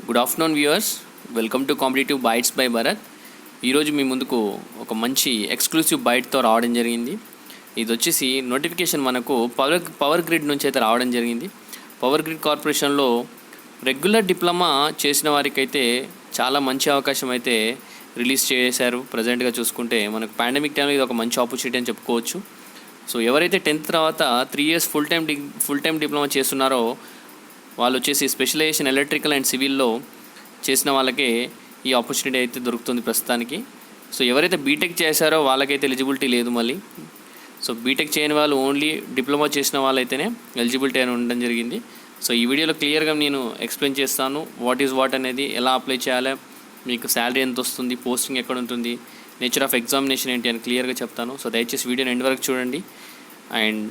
Good afternoon viewers, welcome to competitive bytes by Bharat. ఈరోజు మీ ముందుకు ఒక మంచి ఎక్స్క్లూసివ్ బైట్తో రావడం జరిగింది. ఇది వచ్చేసి నోటిఫికేషన్ మనకు పవర్ గ్రిడ్ నుంచి అయితే రావడం జరిగింది. పవర్ గ్రిడ్ కార్పొరేషన్లో రెగ్యులర్ డిప్లొమా చేసిన వారికైతే చాలా మంచి అవకాశం అయితే రిలీజ్ చేశారు. ప్రజెంట్గా చూసుకుంటే మనకు పాండమిక్ టైంలో ఇది ఒక మంచి ఆపర్చునిటీ అని చెప్పుకోవచ్చు. సో ఎవరైతే 10th తర్వాత 3 years ఫుల్ టైం డిప్లొమా చేస్తున్నారో వాళ్ళు వచ్చేసి స్పెషలైజేషన్ ఎలక్ట్రికల్ అండ్ సివిల్లో చేసిన వాళ్ళకే ఈ ఆపర్చునిటీ అయితే దొరుకుతుంది ప్రస్తుతానికి. సో ఎవరైతే బీటెక్ చేశారో వాళ్ళకైతే ఎలిజిబిలిటీ లేదు మళ్ళీ. సో బీటెక్ చేయని వాళ్ళు ఓన్లీ డిప్లొమా చేసిన వాళ్ళైతేనే ఎలిజిబిలిటీ అని ఉండడం జరిగింది. సో ఈ వీడియోలో క్లియర్గా నేను ఎక్స్ప్లెయిన్ చేస్తాను వాట్ ఈజ్ వాట్ అనేది, ఎలా అప్లై చేయాలి, మీకు శాలరీ ఎంత వస్తుంది, పోస్టింగ్ ఎక్కడ ఉంటుంది, నేచర్ ఆఫ్ ఎగ్జామినేషన్ ఏంటి అని క్లియర్గా చెప్తాను. సో దయచేసి వీడియోని ఎండ్ వరకు చూడండి. అండ్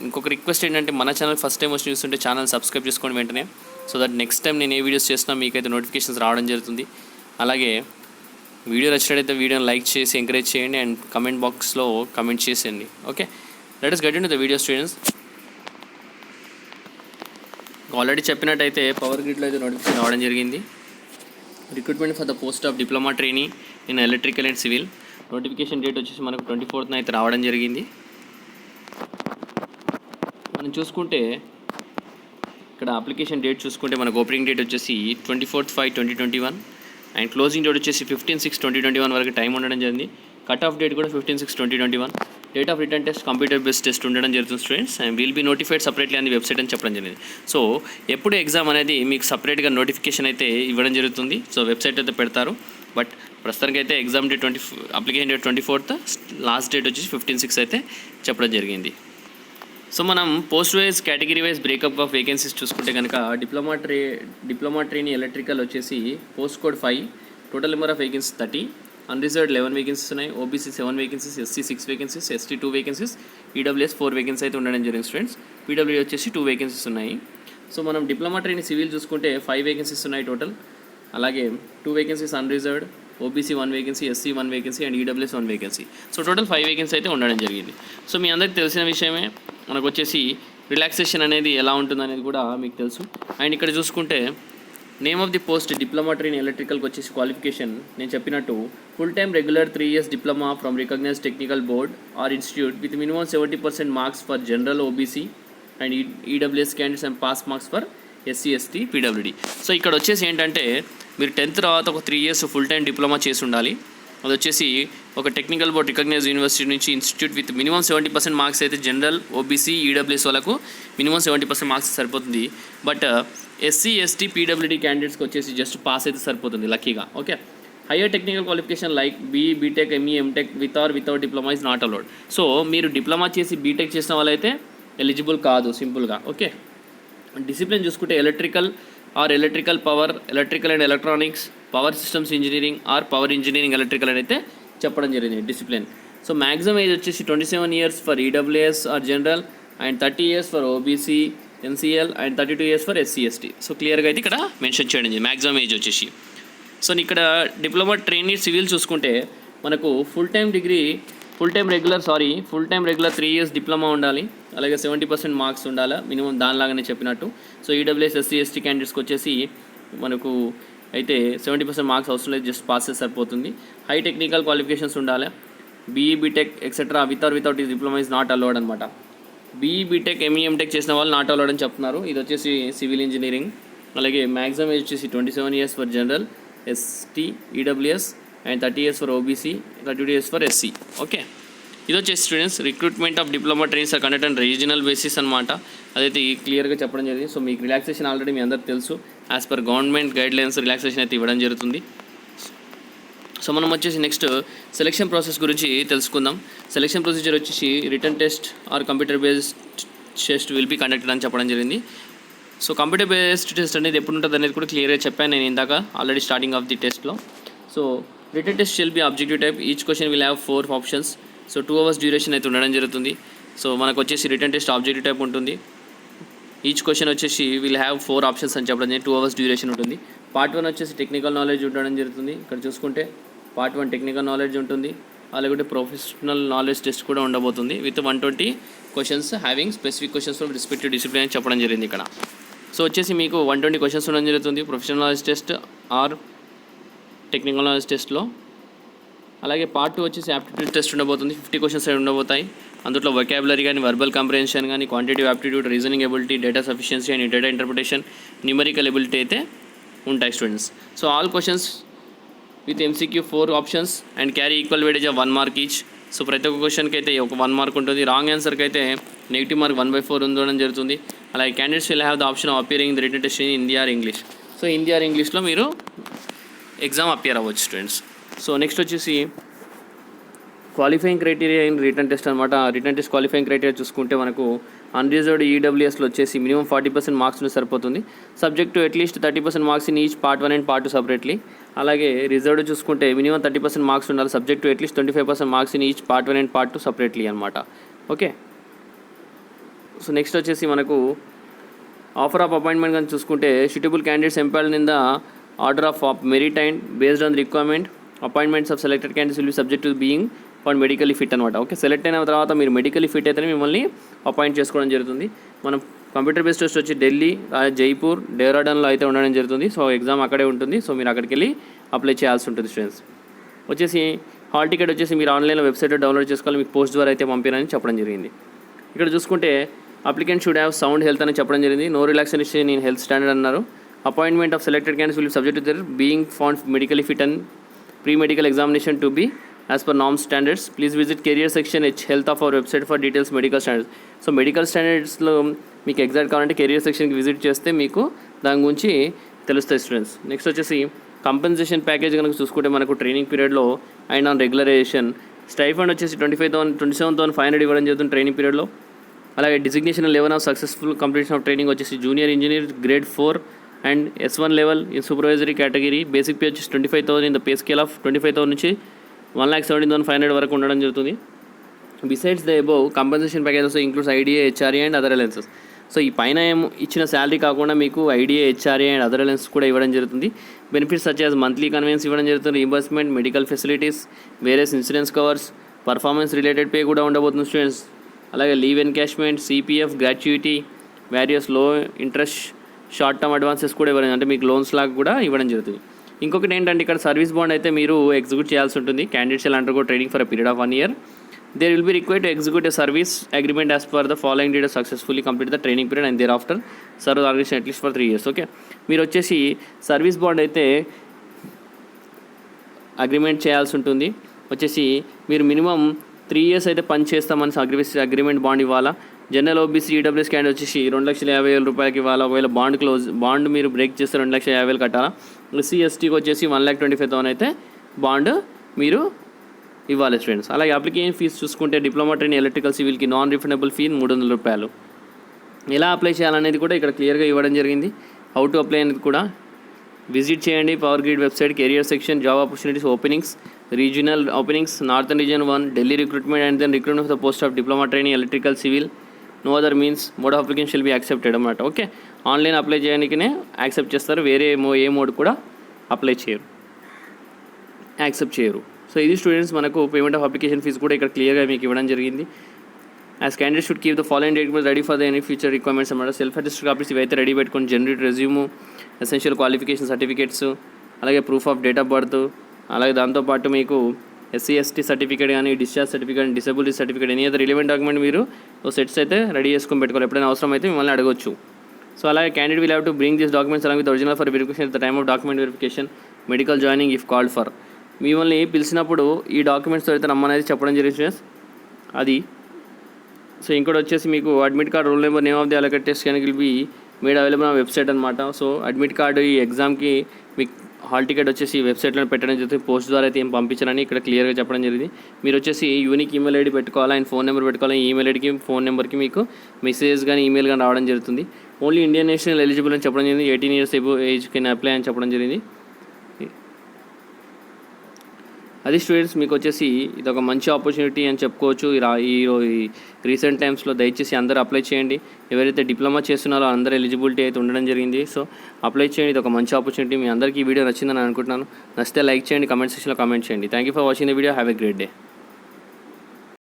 ఇంకొక రిక్వెస్ట్ ఏంటంటే, మన ఛానల్ ఫస్ట్ టైం వచ్చి చూస్తుంటే ఛానల్ సబ్స్క్రైబ్ చేసుకోండి వెంటనే, సో దట్ నెక్స్ట్ టైం నేను ఏ వీడియోస్ చేసినా మీకైతే నోటిఫికేషన్స్ రావడం జరుగుతుంది. అలాగే వీడియో నచ్చినట్టయితే వీడియోని లైక్ చేసి ఎంకరేజ్ చేయండి అండ్ కమెంట్ బాక్స్లో కమెంట్ చేసేయండి. Okay, let us get into the video students. Already చెప్పినట్టయితే పవర్ గ్రిడ్లో అయితే నోటిఫికేషన్ రావడం జరిగింది. Recruitment for the post of diploma trainee in electrical and civil. Notification date వచ్చేసి మనకు 24th అయితే రావడం జరిగింది. మనం చూసుకుంటే ఇక్కడ అప్లికేషన్ డేట్ చూసుకుంటే మనకు ఓపెనింగ్ డేట్ వచ్చేసి 24/5/2021 అండ్ క్లోజింగ్ డేట్ వచ్చేసి 15/6/2021 వరకు టైం ఉండడం జరిగింది. కట్ ఆఫ్ డేట్ కూడా 15/6/2021. Date of written test computer based test ఉండడం జరుగుతుంది students, and will be notified separately అని వెబ్సైట్ అని చెప్పడం జరిగింది. సో ఎప్పుడు ఎగ్జామ్ అనేది మీకు సపరేట్గా నోటిఫికేషన్ అయితే ఇవ్వడం జరుగుతుంది. సో వెబ్సైట్ అయితే పెడతారు. బట్ ప్రస్తుతానికి అయితే exam date application date 24th, last date వచ్చేసి 15/6 అయితే చెప్పడం జరిగింది. సో మనం post wise category wise breakup of vacancies చూసుకుంటే కనుక డిప్లొమా ట్రైనీ ఎలక్ట్రికల్ వచ్చేసి post code 5, total number of vacancies 30, unreserved 11 vacancies ఉన్నాయి, OBC 7 vacancies, SC 6 vacancies, ST 2 vacancies, EWS 4 vacancy అయితే ఉండడం జరిగింది స్టూడెంట్స్. పీడబ్ల్యూడీ వచ్చేసి 2 వేకెన్సీస్ ఉన్నాయి. సో మనం డిప్లొమా ట్రైనీ సివిల్ చూసుకుంటే 5 వేకెన్సీస్ ఉన్నాయి టోటల్. అలాగే 2 vacancies unreserved, OBC 1 vacancy, SC 1 vacancy and EWS 1 vacancy. So total 5 vacancy అయితే ఉండడం జరిగింది. సో మీ అందరికి తెలిసిన విషయమే, మనకు వచ్చేసి రిలాక్సేషన్ అనేది ఎలా ఉంటుంది అనేది కూడా మీకు తెలుసు. అండ్ ఇక్కడ చూసుకుంటే name of the post diploma train ఎలక్ట్రికల్కి వచ్చేసి క్వాలిఫికేషన్ నేను చెప్పినట్టు full time regular 3 years diploma from recognised technical board or institute with minimum 70% marks for general OBC and EWS candidates and pass marks for SC ST PWD. So ఇక్కడ వచ్చేసి ఏంటంటే మీరు 10th తర్వాత ఒక 3 years ఫుల్ టైం డిప్లొమా చేసి ఉండాలి. అది వచ్చేసి ఒక టెక్నికల్ బోర్డ్ రికగ్నైజ్ యూనివర్సిటీ నుంచి ఇన్స్టిట్యూట్ విత్ మినిమం 70% మార్క్స్ అయితే జనరల్ ఓబీసీ ఈడబ్ల్యూఎస్ వాళ్ళకు మినిమం 70% మార్క్స్ సరిపోతుంది. బట్ ఎస్సీ ఎస్టీ పీడబ్ల్యూడీ క్యాండిడేట్స్కి వచ్చేసి జస్ట్ పాస్ అయితే సరిపోతుంది లక్కీగా. Okay, higher technical qualification like BE B Tech ME M Tech with or without diploma is not allowed. So మీరు diploma చేసి బీటెక్ చేసిన వాళ్ళైతే ఎలిజిబుల్ కాదు సింపుల్గా. ఓకే, డిసిప్లిన్ చూసుకుంటే electrical or electrical power, electrical and electronics, power systems engineering or power engineering electrical అని అయితే చెప్పడం జరిగింది డిసిప్లిన్. సో మ్యాక్సిమం ఏజ్ వచ్చేసి 27 years for EWS or general and 30 years for OBC NCL and 32 years for SC ST. So క్లియర్గా అయితే ఇక్కడ mention చేయడం జరిగింది మ్యాక్సిమం ఏజ్ వచ్చేసి. సో ఇక్కడ డిప్లొమా ట్రైనీ సివిల్ చూసుకుంటే మనకు full time regular 3 years diploma ఉండాలి. అలాగే 70% మార్క్స్ ఉండాలి మినిమం, దానిలాగానే చెప్పినట్టు. సో ఈడబ్ల్యూఎస్ ఎస్సీ ఎస్టీ క్యాండిడేట్స్కి వచ్చేసి మనకు అయితే 70% మార్క్స్ అవసరం లేదు, జస్ట్ పాస్ చేస్తే సరిపోతుంది. హై టెక్నికల్ క్వాలిఫికేషన్స్ ఉండాలి. బీఈ బీటెక్ ఎక్సెట్రా వితౌట్ ఈ డిప్లొమా ఇస్ నాట్ అలౌడ్ అనమాట. బీఈ బీటెక్ ఎంఈ ఎంటెక్ చేసిన వాళ్ళు నాట్ అలౌడ్ అని చెప్తున్నారు. ఇది వచ్చేసి సివిల్ ఇంజనీరింగ్. అలాగే మ్యాక్సిమం ఏజ్ వచ్చేసి 27 years for general ST EWS and 30 years for OBC, 32 years for SC. Okay, ఇది వచ్చేసి students recruitment of diploma trains are conduct and regional basis అనమాట. అదైతే క్లియర్గా చెప్పడం జరిగింది. సో మీకు రిలాక్సేషన్ ఆల్రెడీ మీ అందరికి తెలుసు, as per government guidelines relaxation అయితే ఇవ్వడం జరుగుతుంది. సో మనం వచ్చేసి నెక్స్ట్ సెలెక్షన్ ప్రాసెస్ గురించి తెలుసుకుందాం. సెలెక్షన్ ప్రొసీజర్ వచ్చేసి written test or computer based test will be conducted అని చెప్పడం జరిగింది. సో కంప్యూటర్ బేస్డ్ టెస్ట్ అనేది ఎప్పుడు ఉంటుంది అనేది కూడా క్లియర్గా చెప్పాను నేను ఇందాక ఆల్రెడీ స్టార్టింగ్ ఆఫ్ ది టెస్ట్లో. So written test will be objective type, each question will have 4 options. So 2 hours duration అయితే ఉండడం జరుగుతుంది. సో మనకు వచ్చేసి రిటర్న్ టెస్ట్ ఆబ్జెక్టివ్ టైప్ ఉంటుంది. ఈచ్ క్వశ్చన్ వచ్చేసి విల్ హ్యావ్ 4 options అని చెప్పడం జరిగింది. 2 hours డ్యూరేషన్ ఉంటుంది. పార్ట్ 1 వచ్చేసి టెక్నికల్ నాలెడ్జ్ ఉండడం జరుగుతుంది. ఇక్కడ చూసుకుంటే పార్ట్ 1 టెక్నికల్ నాలెడ్జ్ ఉంటుంది. అలాగే ప్రొఫెషనల్ నాలెడ్జ్ టెస్ట్ కూడా ఉండబోతుంది with 120 questions having specific questions from respective discipline అని చెప్పడం జరిగింది ఇక్కడ. సో వచ్చేసి మీకు 120 క్వశ్చన్స్ ఉండడం జరుగుతుంది professional knowledge test or technical knowledge టెస్ట్లో. అలాగే పార్ట్ 2 వచ్చేసి యాప్టిట్యూడ్ టెస్ట్ ఉండబోతుంది. 50 క్వశ్చన్స్ ఉండబోతాయి. అందులో వొకాబులరీ కానీ, వర్బల్ కాంప్రిహెన్షన్ కానీ, quantitative aptitude, reasoning ability, data sufficiency and data interpretation, numerical ability అయితే ఉంటాయి students. So all questions with MCQ 4 options and carry equal weightage of 1 mark each. So ప్రతి ఒక్క క్వశ్చన్కి అయితే ఒక 1 మార్క్ ఉంటుంది. రాంగ్ ఆన్సర్కి అయితే నెగిటివ్ మార్క్ 1/4 ఉండడం జరుగుతుంది. అలాగే candidates will have the option of appearing the written test in Hindi or English. So Hindi or ఇంగ్లీష్లో మీరు ఎగ్జామ్ అపియర్ అవ్వచ్చు స్టూడెంట్స్. సో నెక్స్ట్ వచ్చేసి qualifying criteria in written test అనమాట. రిటన్ టెస్ట్ క్వాలిఫైయింగ్ క్రైటీరియా చూసుకుంటే మనకు అన్రిజర్వ్డ్ EWSలో వచ్చేసి మినిమం 40% మార్క్స్ సరిపోతుంది. Subject to at least 30% marks in each part 1 and part 2 separately. అలాగే రిజర్వ్డ్ చూసుకుంటే మినిమం 30% మార్క్స్ ఉండాలి. Subject to at least 25% marks in each part 1 and part 2 separately అనమాట. ఓకే. సో నెక్స్ట్ వచ్చేసి మనకు ఆఫర్ ఆఫ్ అపాయింట్మెంట్ కానీ చూసుకుంటే suitable candidates ఎంపాల్డ్ in the order of merit and based on the requirement appointments of selected candidates will be subject to being for medically fit అనమాట. Okay. Select అయిన తర్వాత మీరు medically fit అయితేనే మిమ్మల్ని appoint చేసుకోవడం జరుగుతుంది. మనం కంప్యూటర్ బేస్డ్ టెస్ట్ వచ్చి ఢిల్లీ, జైపూర్, డెహ్రాడూన్లో అయితే ఉండడం జరుగుతుంది. సో ఎగ్జామ్ అక్కడే ఉంటుంది. సో మీరు అక్కడికి వెళ్ళి అప్లై చేయాల్సి ఉంటుంది స్టూడెంట్స్. వచ్చేసి హాల్ టికెట్ వచ్చేసి మీరు ఆన్లైన్లో వెబ్సైట్లో డౌన్లోడ్ చేసుకోవాలి. మీకు పోస్ట్ ద్వారా అయితే పంపిరని చెప్పడం జరిగింది. ఇక్కడ చూసుకుంటే applicant should have sound health అని చెప్పడం జరిగింది. No relaxation in health standard అన్నారు. Appointment of selected candidates will subject to their being found medically fit and pre medical examination to be as per norm standards. Please visit career section health of our website for details medical standards. So medical స్టాండర్డ్స్లో మీకు exact కావాలంటే career సెక్షన్కి visit చేస్తే మీకు దాని గురించి తెలుస్తాయి students. Next వచ్చేసి కంపెన్సేషన్ ప్యాకేజ్ కనుక చూసుకుంటే మనకు ట్రైనింగ్ పీరియడ్లో అండ్ ఆన్ రెగ్యులరైజేషన్ స్టైఫండ్ వచ్చేసి 27,500 ఇవ్వడం జరుగుతుంది ట్రైనింగ్ పీరియడ్లో. అలాగే designation level of successful completion of training వచ్చేసి junior engineer grade 4 and S1 level in supervisory category. Basic pay వచ్చేసి 25,000 in the pay scale of 25,000 నుంచి 1,17,500 వరకు ఉండడం జరుగుతుంది. Besides the above compensation package also includes IDA, HRA and other allowances. So ఈ పైన ఇచ్చిన salary కాకుండా మీకు IDA, HRA and other allowances కూడా ఇవ్వడం జరుగుతుంది. Benefits such as monthly conveyance ఇవ్వడం జరుగుతుంది, reimbursement, medical facilities, various insurance covers, performance related pay కూడా ఉండబోతుంది స్టూడెంట్స్. అలాగే leave encashment, CPF, gratuity, various లో ఇంట్రెస్ట్ షార్ట్ టర్మ్ అడ్వాన్సెస్ కూడా ఇవ్వడం, అంటే మీకు లోన్స్ లాగా కూడా ఇవ్వడం జరుగుతుంది. ఇంకొకటి ఏంటంటే ఇక్కడ సర్వీస్ బాండ్ అయితే మీరు ఎగ్జిక్యూట్ చేయాల్సి ఉంటుంది. Candidates will undergo training for a period of 1 year. They will be required to execute a service agreement as per the following data successfully complete the training period and thereafter serve the organization at least for 3 years. Okay. మీరు వచ్చేసి service bond అయితే agreement చేయాల్సి ఉంటుంది. వచ్చేసి మీరు minimum 3 years అయితే పని చేస్తామని అగ్రిమెంట్ బాండ్ ఇవ్వాలా. జనరల్ OBC EWS క్యాండిడేట్ వచ్చేసి 2,50,000 రూపాయలకి ఇవ్వాలి. ఒకవేళ బాండ్ మీరు బ్రేక్ చేస్తే 2,50,000 కట్టాలా. SC STకి వచ్చేసి 1,25,000 అయితే బాండ్ మీరు ఇవ్వాలి స్టూడెంట్స్. అలాగే అప్లికేషన్ ఫీజు చూసుకుంటే డిప్లొమా ట్రైనింగ్ ఎలక్ట్రికల్ సివిల్కి నాన్ రిఫండబుల్ ఫీ 300 రూపాయలు. ఎలా అప్లై చేయాలనేది కూడా ఇక్కడ క్లియర్గా ఇవ్వడం జరిగింది. హౌ టు అప్లై అనేది కూడా విజిట్ చేయండి power grid website, career section, job opportunities, openings, regional openings, northern region 1, Delhi recruitment and then recruitment for the post of diploma training electrical civil. No other means mode of application shall be accepted అన్నమాట. Okay. Online apply చేయడానికినే accept చేస్తారు, వేరే ఏ mode కూడా apply చేయరు, accept చేయరు. So ఇది students మనకు పేమెంట్ ఆఫ్ అప్లికేషన్ ఫీజు కూడా ఇక్కడ క్లియర్గా మీకు ఇవ్వడం జరిగింది. As candidate should keep the following documents ready for the any future requirements అన్నమాట. సెల్ఫ్ అటెస్టెడ్ కాపీస్ ఇవైతే రెడీ పెట్టుకొని, generate resume, essential qualification certificates, అలాగే proof of date of birth, అలాగే దాంతోపాటు మీకు SC ST సర్టిఫికేట్ కానీ, discharge certificate, disability certificate, any other relevant document మీరు sets అయితే రెడీ చేసుకొని పెట్టుకోవాలి. ఎప్పుడైనా అవసరం అయితే మిమ్మల్ని అడగొచ్చు. సో అలాగే candidate will have to bring this documents along with original for verification at the time of document verification, medical joining if called for. మిమ్మల్ని పిలిచినప్పుడు ఈ డాక్యుమెంట్స్తో అయితే రమ్మనేది చెప్పడం జరిగింది అది. సో ఇంకోటి వచ్చేసి మీకు admit card, roll number, name of the allocate test can will be made available on website అనమాట. సో అడ్మిట్ కార్డు ఈ ఎగ్జామ్కి మీకు హాల్ టికెట్ వచ్చేసి వెబ్సైట్లో పెట్టడం జరుగుతుంది. పోస్ట్ ద్వారా అయితే ఏం పంపించాలని ఇక్కడ క్లియర్గా చెప్పడం జరిగింది. మీరు వచ్చేసి యూనిక్ ఈమెయిల్ ఐడి పెట్టుకోవాలా, అండ్ ఫోన్ నెంబర్ పెట్టుకోవాలి. ఈమెయిల్ ఐడికి, ఫోన్ నెంబర్కి మీకు మెసేజ్ కానీ ఈమెయిల్ కానీ రావడం జరుగుతుంది. ఓన్లీ ఇండియన్ నేషనల్ ఎలిజిబుల్ అని చెప్పడం జరిగింది. 18 years above age can apply అని చెప్పడం జరిగింది. అది స్టూడెంట్స్ మీకు వచ్చేసి ఇది ఒక మంచి ఆపర్చునిటీ అని చెప్పుకోవచ్చు. ఈ రీసెంట్ టైమ్స్లో దయచేసి అందరూ అప్లై చేయండి. ఎవరైతే డిప్లొమా చేస్తున్నారో అందరూ ఎలిజిబిలిటీ అయితే ఉండడం జరిగింది. సో అప్లై చేయండి, ఇది ఒక మంచి ఆపర్చునిటీ. మీ అందరికీ ఈ వీడియో నచ్చిందని అనుకుంటున్నాను. నచ్చితే లైక్ చేయండి, కమెంట్ సెక్షన్లో కామెంట్ చేయండి. Thank you for watching the video. Have a great day.